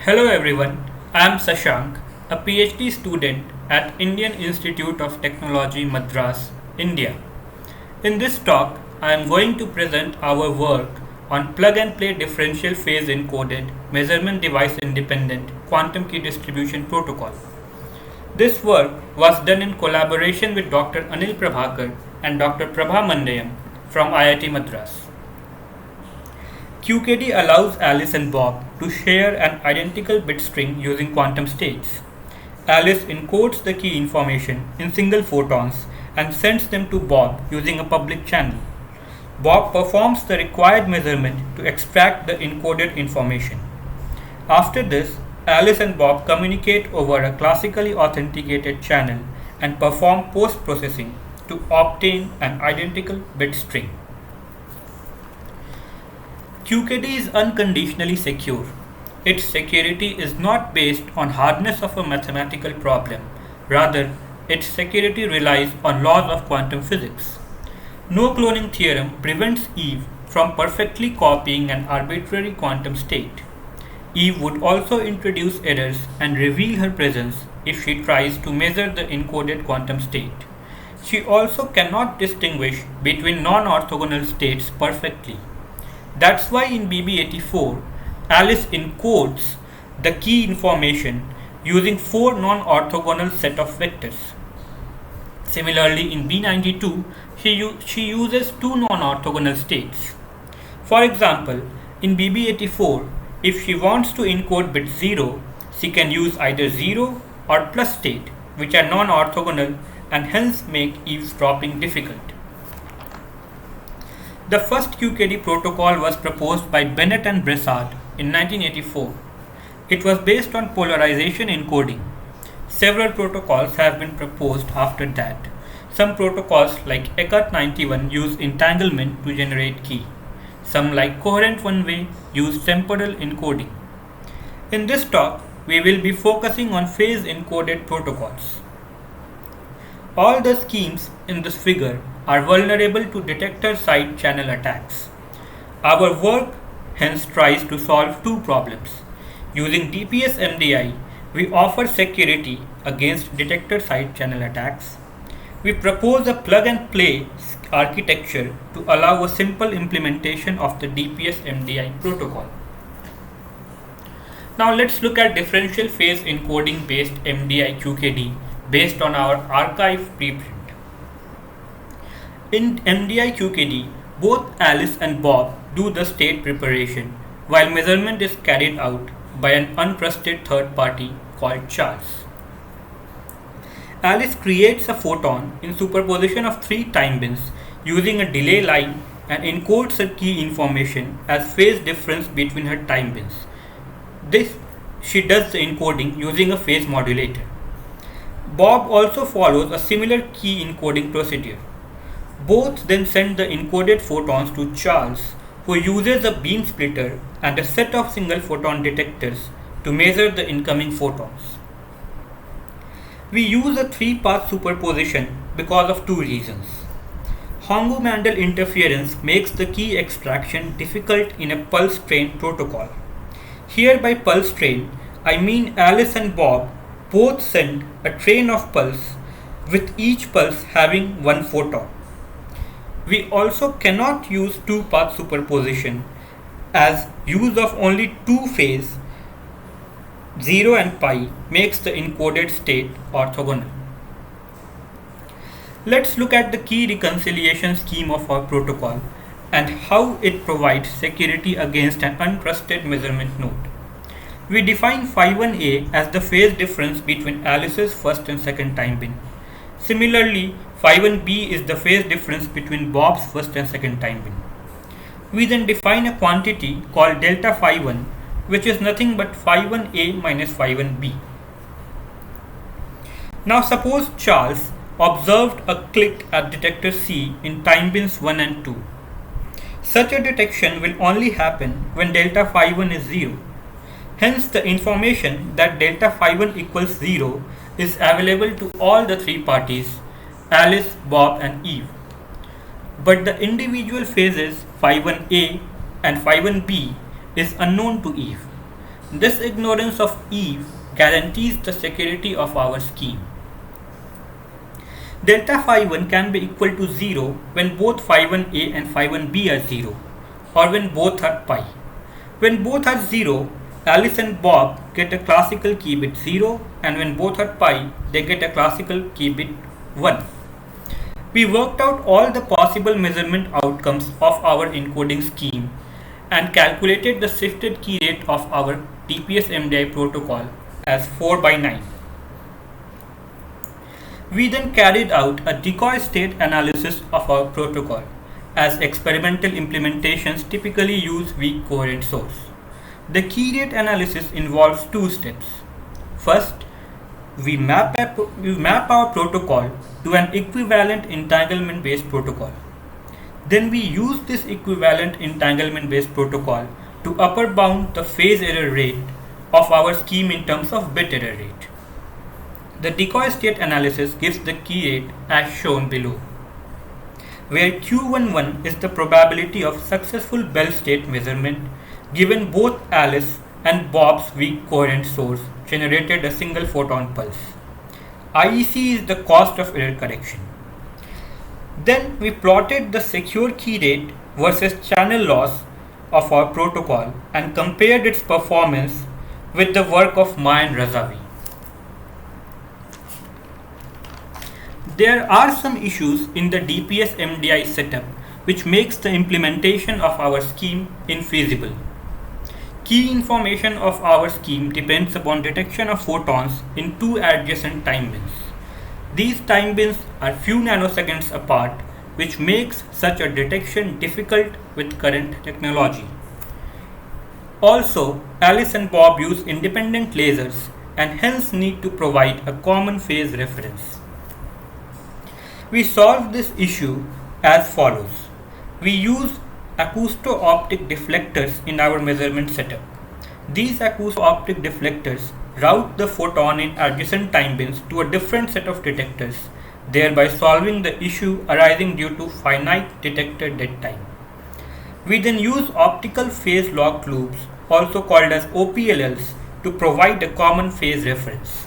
Hello everyone, I am Sashank, a PhD student at Indian Institute of Technology Madras, India. In this talk, I am going to present our work on plug and play differential phase encoded measurement device independent quantum key distribution protocol. This work was done in collaboration with Dr. Anil Prabhakar and Dr. Prabha Mandayam from IIT Madras. QKD allows Alice and Bob to share an identical bit string using quantum states. Alice encodes the key information in single photons and sends them to Bob using a public channel. Bob performs the required measurement to extract the encoded information. After this, Alice and Bob communicate over a classically authenticated channel and perform post-processing to obtain an identical bit string. QKD is unconditionally secure. Its security is not based on hardness of a mathematical problem. Rather, its security relies on laws of quantum physics. No cloning theorem prevents Eve from perfectly copying an arbitrary quantum state. Eve would also introduce errors and reveal her presence if she tries to measure the encoded quantum state. She also cannot distinguish between non-orthogonal states perfectly. That's why in BB84, Alice encodes the key information using four non-orthogonal set of vectors. Similarly, in B92, she uses two non-orthogonal states. For example, in BB84, if she wants to encode bit 0, she can use either 0 or plus state, which are non-orthogonal and hence make eavesdropping difficult. The first QKD protocol was proposed by Bennett and Bressard in 1984. It was based on polarization encoding. Several protocols have been proposed after that. Some protocols like ECAT91 use entanglement to generate key. Some like coherent one-way use temporal encoding. In this talk, we will be focusing on phase encoded protocols. All the schemes in this figure are vulnerable to detector side channel attacks. Our work hence tries to solve two problems. Using DPS MDI, we offer security against detector side channel attacks. We propose a plug and play architecture to allow a simple implementation of the DPS MDI protocol. Now let's look at differential phase encoding based MDI QKD based on our archive preprint. In MDI QKD, both Alice and Bob do the state preparation while measurement is carried out by an untrusted third party called Charles. Alice creates a photon in superposition of three time bins using a delay line and encodes her key information as phase difference between her time bins. She does the encoding using a phase modulator. Bob also follows a similar key encoding procedure. Both then send the encoded photons to Charles, who uses a beam splitter and a set of single photon detectors to measure the incoming photons. We use a three-path superposition because of two reasons. Hongo-Mandel interference makes the key extraction difficult in a pulse train protocol. Here by pulse train, I mean Alice and Bob both send a train of pulse with each pulse having one photon. We also cannot use two-path superposition as use of only two phase 0 and pi makes the encoded state orthogonal. Let's look at the key reconciliation scheme of our protocol and how it provides security against an untrusted measurement node. We define phi1a as the phase difference between Alice's first and second time bin. Similarly, phi1b is the phase difference between Bob's first and second time bin. We then define a quantity called delta phi1, which is nothing but phi1a minus phi1b. Now suppose Charles observed a click at detector C in time bins 1 and 2. Such a detection will only happen when delta phi1 is 0. Hence, the information that delta phi1 equals 0 is available to all the three parties, Alice, Bob and Eve. But the individual phases phi1a and phi1b is unknown to Eve. This ignorance of Eve guarantees the security of our scheme. Delta phi 1 can be equal to 0 when both phi 1a and phi 1b are 0, or when both are pi. When both are 0, Alice and Bob get a classical key bit 0, and when both are pi, they get a classical key bit 1. We worked out all the possible measurement outcomes of our encoding scheme and calculated the shifted key rate of our DPS MDI protocol as 4 by 9. We then carried out a decoy state analysis of our protocol, as experimental implementations typically use weak coherent source. The key rate analysis involves two steps. First, we map our protocol to an equivalent entanglement-based protocol. Then we use this equivalent entanglement-based protocol to upper bound the phase error rate of our scheme in terms of bit error rate. The decoy state analysis gives the key rate as shown below, where Q11 is the probability of successful Bell state measurement given both Alice and Bob's weak coherent source generated a single photon pulse. IEC is the cost of error correction. Then we plotted the secure key rate versus channel loss of our protocol and compared its performance with the work of Ma and Razavi. There are some issues in the DPS MDI setup which makes the implementation of our scheme infeasible. Key information of our scheme depends upon detection of photons in two adjacent time bins. These time bins are few nanoseconds apart, which makes such a detection difficult with current technology. Also, Alice and Bob use independent lasers and hence need to provide a common phase reference. We solved this issue as follows. We use acousto-optic deflectors in our measurement setup. These acousto-optic deflectors route the photon in adjacent time bins to a different set of detectors, thereby solving the issue arising due to finite detector dead time. We then use optical phase locked loops, also called as OPLLs, to provide a common phase reference.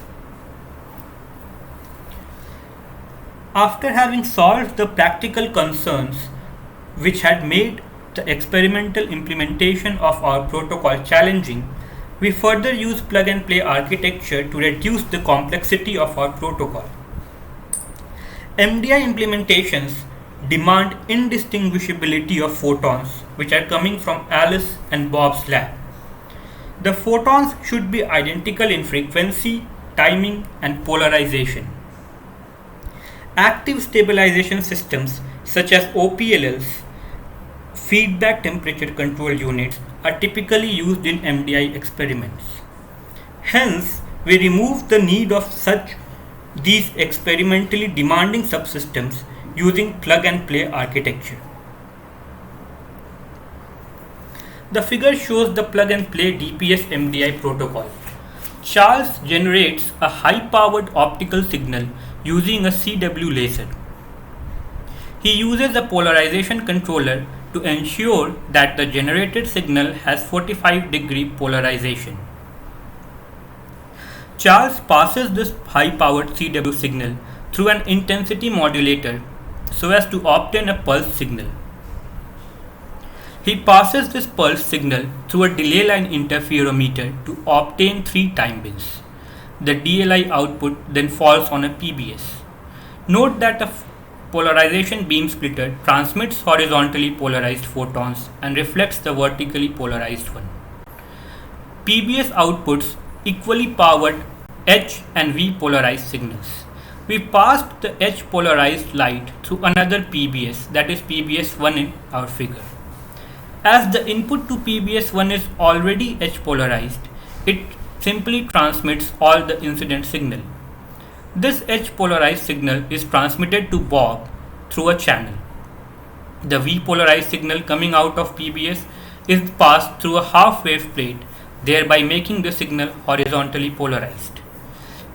After having solved the practical concerns which had made the experimental implementation of our protocol challenging, we further use plug-and-play architecture to reduce the complexity of our protocol. MDI implementations demand indistinguishability of photons which are coming from Alice and Bob's lab. The photons should be identical in frequency, timing, and polarization. Active stabilization systems such as OPLLs, feedback temperature control units, are typically used in MDI experiments. Hence, we remove the need of these experimentally demanding subsystems using plug-and-play architecture. The figure shows the plug-and-play DPS MDI protocol. Charles generates a high-powered optical signal using a CW laser. He uses a polarization controller to ensure that the generated signal has 45-degree polarization. Charles passes this high-powered CW signal through an intensity modulator so as to obtain a pulse signal. He passes this pulse signal through a delay line interferometer to obtain 3 time bins. The DLI output then falls on a PBS. Note that a polarization beam splitter transmits horizontally polarized photons and reflects the vertically polarized one. PBS outputs equally powered H and V polarized signals. We passed the H polarized light through another PBS, that is PBS1 in our figure. As the input to PBS1 is already H polarized, it simply transmits all the incident signal. This H polarized signal is transmitted to Bob through a channel. The V polarized signal coming out of PBS is passed through a half wave plate, thereby making the signal horizontally polarized.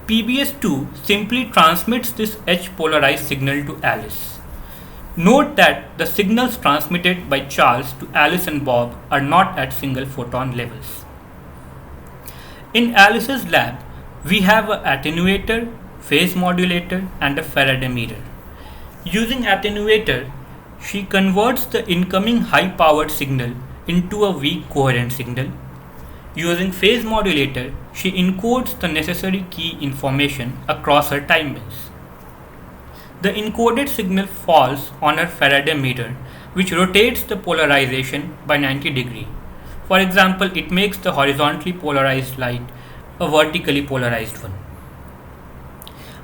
PBS2 simply transmits this H polarized signal to Alice. Note that the signals transmitted by Charles to Alice and Bob are not at single photon levels. In Alice's lab, we have an attenuator, phase modulator, and a Faraday mirror. Using attenuator, she converts the incoming high-powered signal into a weak coherent signal. Using phase modulator, she encodes the necessary key information across her time bins. The encoded signal falls on her Faraday mirror, which rotates the polarization by 90 degrees. For example, it makes the horizontally polarized light a vertically polarized one.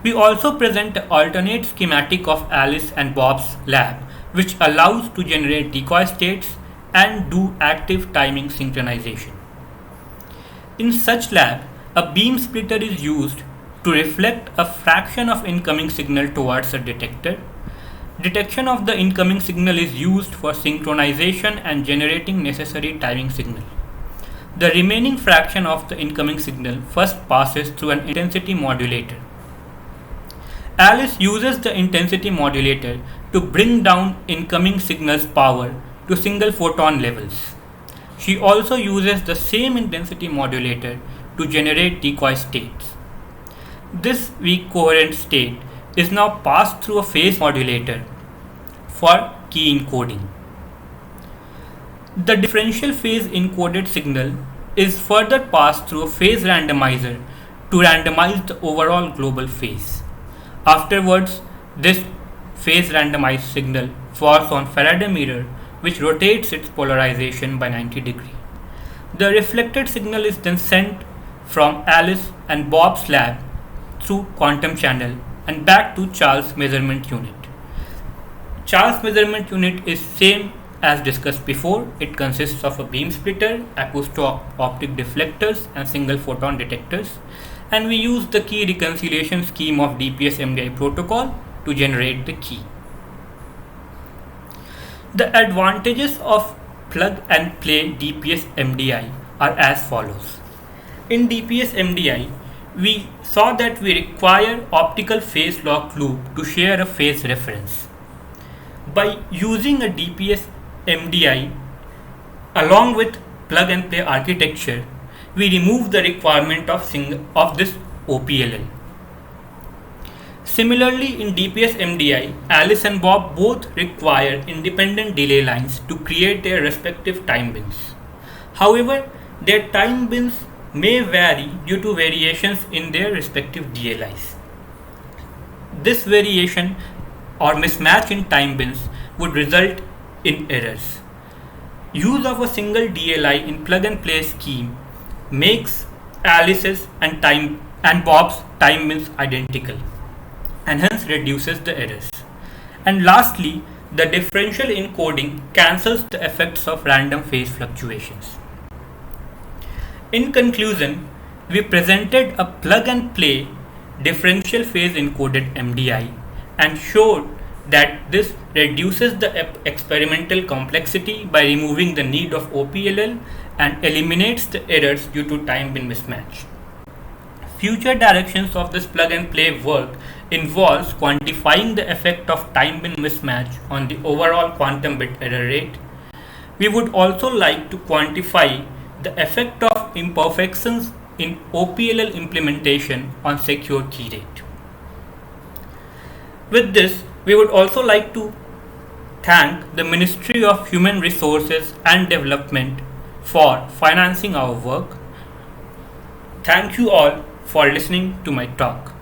We also present an alternate schematic of Alice and Bob's lab, which allows to generate decoy states and do active timing synchronization. In such lab, a beam splitter is used to reflect a fraction of incoming signal towards a detector. Detection of the incoming signal is used for synchronization and generating necessary timing signal. The remaining fraction of the incoming signal first passes through an intensity modulator. Alice uses the intensity modulator to bring down incoming signal's power to single photon levels. She also uses the same intensity modulator to generate decoy states. This weak coherent state is now passed through a phase modulator for key encoding. The differential phase encoded signal is further passed through a phase randomizer to randomize the overall global phase. Afterwards, this phase randomized signal falls on Faraday mirror, which rotates its polarization by 90 degrees. The reflected signal is then sent from Alice and Bob's lab through quantum channel and back to Charles measurement unit. Charles measurement unit is same as discussed before. It consists of a beam splitter, acousto-optic deflectors and single photon detectors, and we use the key reconciliation scheme of DPS MDI protocol to generate the key. The advantages of plug and play DPS MDI are as follows. In DPS MDI, we saw that we require optical phase lock loop to share a phase reference. By using a DPS MDI along with plug and play architecture, we remove the requirement of this OPLL. Similarly, in DPS MDI, Alice and Bob both require independent delay lines to create their respective time bins. However, their time bins may vary due to variations in their respective DLIs. This variation or mismatch in time bins would result in errors. Use of a single DLI in plug and play scheme makes Alice's and Bob's time bins identical and hence reduces the errors. And lastly, the differential encoding cancels the effects of random phase fluctuations. In conclusion, we presented a plug and play differential phase encoded MDI and showed that this reduces the experimental complexity by removing the need of OPLL and eliminates the errors due to time bin mismatch. Future directions of this plug and play work involves quantifying the effect of time bin mismatch on the overall quantum bit error rate. We would also like to quantify the effect of imperfections in OPLL implementation on secure key rate. With this, we would also like to thank the Ministry of Human Resources and Development for financing our work. Thank you all for listening to my talk.